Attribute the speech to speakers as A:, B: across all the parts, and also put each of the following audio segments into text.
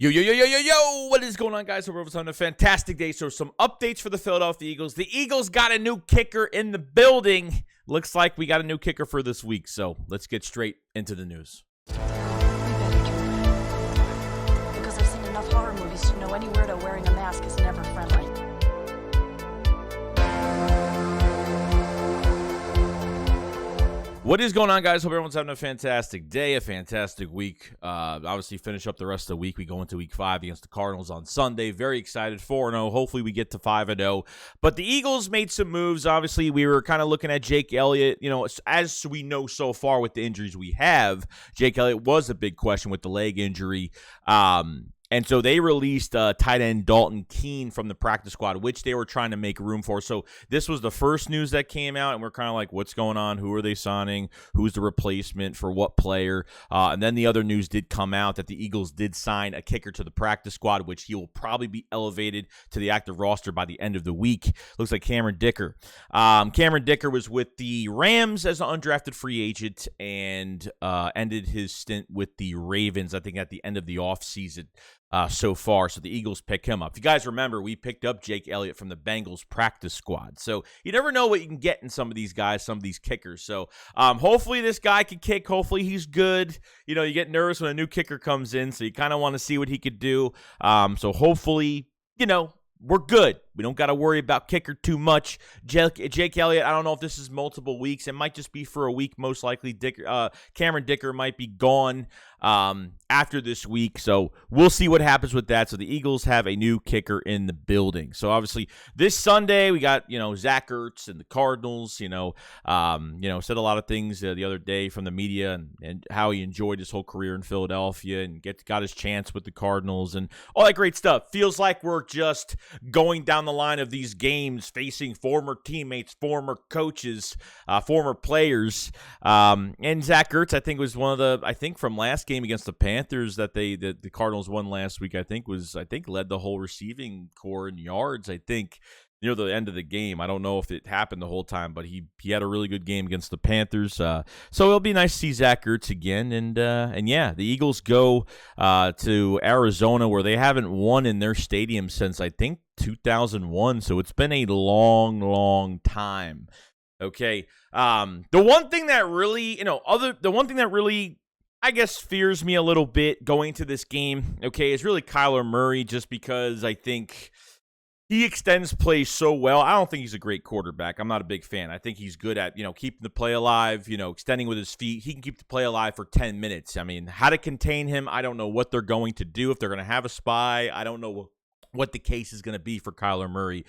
A: Yo, what is going on, guys? Hope everyone's having a fantastic day. So some updates for the Philadelphia Eagles. The Eagles got a new kicker in the building. Looks like we got a new kicker for this week. So let's get straight into the news.
B: We better do it. Because I've seen enough horror movies to know any weirdo wearing a mask is never friendly.
A: What is going on, guys? Hope everyone's having a fantastic day, a fantastic week. Obviously, finish up the rest of the week. We go into week 5 against the Cardinals on Sunday. Very excited, 4-0. Hopefully, we get to 5-0. But the Eagles made some moves. Obviously, we were kind of looking at Jake Elliott. You know, as we know so far with the injuries we have, Jake Elliott was a big question with the leg injury. And so they released tight end Dalton Keene from the practice squad, which they were trying to make room for. So this was the first news that came out, and we're kind of like, what's going on? Who are they signing? Who's the replacement for what player? And then the other news did come out that the Eagles did sign a kicker to the practice squad, which he will probably be elevated to the active roster by the end of the week. Looks like Cameron Dicker. Cameron Dicker was with the Rams as an undrafted free agent and ended his stint with the Ravens, I think, at the end of the offseason. So far, so the Eagles pick him up. If you guys remember, we picked up Jake Elliott from the Bengals practice squad. So you never know what you can get in some of these guys, some of these kickers. So hopefully this guy can kick. Hopefully he's good. You know, you get nervous when a new kicker comes in, so you kind of want to see what he could do. So hopefully, you know, we're good. We don't got to worry about kicker too much. Jake Elliott, I don't know if this is multiple weeks. It might just be for a week, most likely. Cameron Dicker might be gone after this week. So we'll see what happens with that. So the Eagles have a new kicker in the building. So obviously this Sunday we got, Zach Gertz and the Cardinals, said a lot of things the other day from the media and how he enjoyed his whole career in Philadelphia and got his chance with the Cardinals and all that great stuff. Feels like we're just going down the line of these games facing former teammates, former coaches, former players. And Zach Gertz, I think, was one of from last game against the Panthers that the Cardinals won last week, led the whole receiving core in yards, near the end of the game. I don't know if it happened the whole time, but he had a really good game against the Panthers. So it'll be nice to see Zach Gertz again. And yeah, the Eagles go to Arizona where they haven't won in their stadium since, 2001. So it's been a long, long time. Okay. The one thing that really, I guess, fears me a little bit going to this game, okay, is really Kyler Murray, just because I think he extends plays so well. I don't think he's a great quarterback. I'm not a big fan. I think he's good at, keeping the play alive, extending with his feet. He can keep the play alive for 10 minutes. I mean, how to contain him, I don't know what they're going to do. If they're going to have a spy, I don't know what the case is going to be for Kyler Murray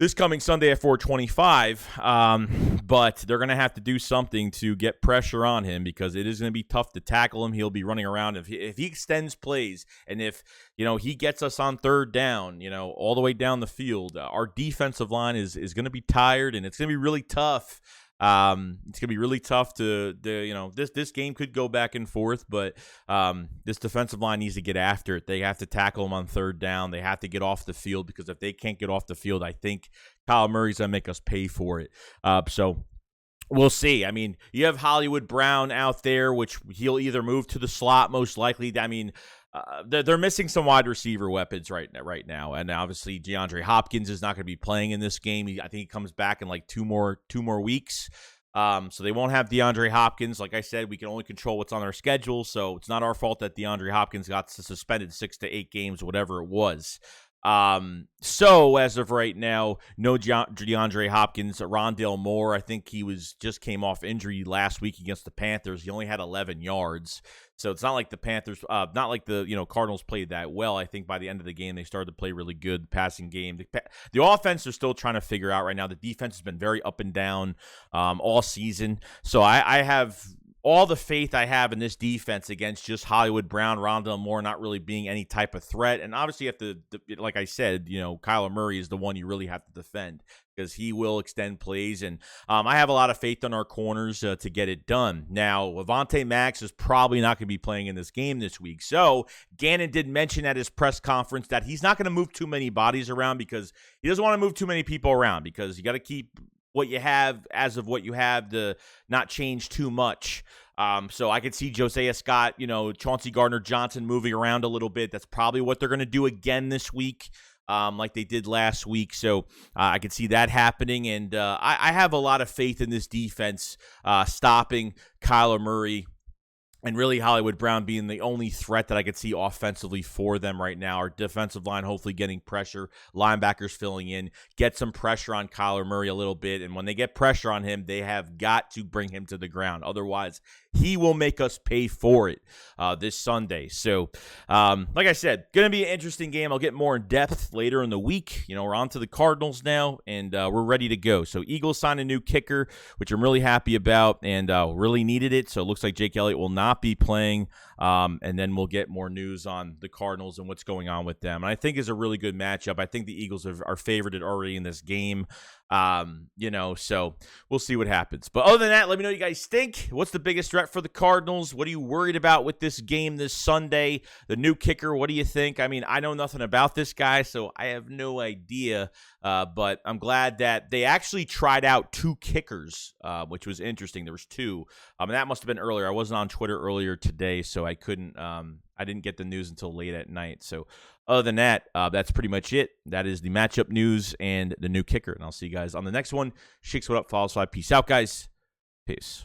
A: this coming Sunday at 4:25, but they're going to have to do something to get pressure on him because it is going to be tough to tackle him. He'll be running around. If he extends plays and if, he gets us on third down, all the way down the field, our defensive line is going to be tired and it's going to be really tough. It's going to be really tough this game could go back and forth, but this defensive line needs to get after it. They have to tackle them on third down. They have to get off the field because if they can't get off the field, I think Kyle Murray's going to make us pay for it. So we'll see. I mean, you have Hollywood Brown out there, which he'll either move to the slot most likely. I mean, they're missing some wide receiver weapons right now, and obviously DeAndre Hopkins is not going to be playing in this game. I think he comes back in like two more weeks, so they won't have DeAndre Hopkins. Like I said, we can only control what's on our schedule, so it's not our fault that DeAndre Hopkins got suspended 6 to 8 games, whatever it was. So as of right now, no DeAndre Hopkins. Rondale Moore, I think he just came off injury last week against the Panthers. He only had 11 yards. So it's not like the Panthers, not like the Cardinals played that well. I think by the end of the game, they started to play really good passing game. The offense are still trying to figure out right now. The defense has been very up and down all season. So I have all the faith I have in this defense against just Hollywood Brown, Rondale Moore not really being any type of threat. And obviously, you have to, like I said, Kyler Murray is the one you really have to defend because he will extend plays. And I have a lot of faith on our corners to get it done. Now, Avonte Max is probably not going to be playing in this game this week. So Gannon did mention at his press conference that he's not going to move too many bodies around because he doesn't want to move too many people around because you got to keep what you have as of what you have to not change too much. So I could see Josiah Scott, Chauncey Gardner-Johnson moving around a little bit. That's probably what they're going to do again this week, like they did last week. So I could see that happening. And I have a lot of faith in this defense stopping Kyler Murray. And really, Hollywood Brown being the only threat that I could see offensively for them right now. Our defensive line hopefully getting pressure, linebackers filling in, get some pressure on Kyler Murray a little bit. And when they get pressure on him, they have got to bring him to the ground. Otherwise, he will make us pay for it this Sunday. So, like I said, going to be an interesting game. I'll get more in depth later in the week. We're on to the Cardinals now, and we're ready to go. So, Eagles signed a new kicker, which I'm really happy about, and really needed it. So, it looks like Jake Elliott will not be playing, and then we'll get more news on the Cardinals and what's going on with them. And I think is a really good matchup. I think the Eagles are favorited already in this game. So we'll see what happens. But other than that, let me know what you guys think. What's the biggest threat for the Cardinals? What are you worried about with this game this Sunday? The new kicker, what do you think? I mean, I know nothing about this guy, so I have no idea. But I'm glad that they actually tried out 2 kickers, which was interesting. There was 2. And that must have been earlier. I wasn't on Twitter earlier today, so I couldn't I didn't get the news until late at night. So other than that, that's pretty much it. That is the matchup news and the new kicker. And I'll see you guys on the next one. SHAKESQUAD up, follow, slide. Peace out, guys. Peace.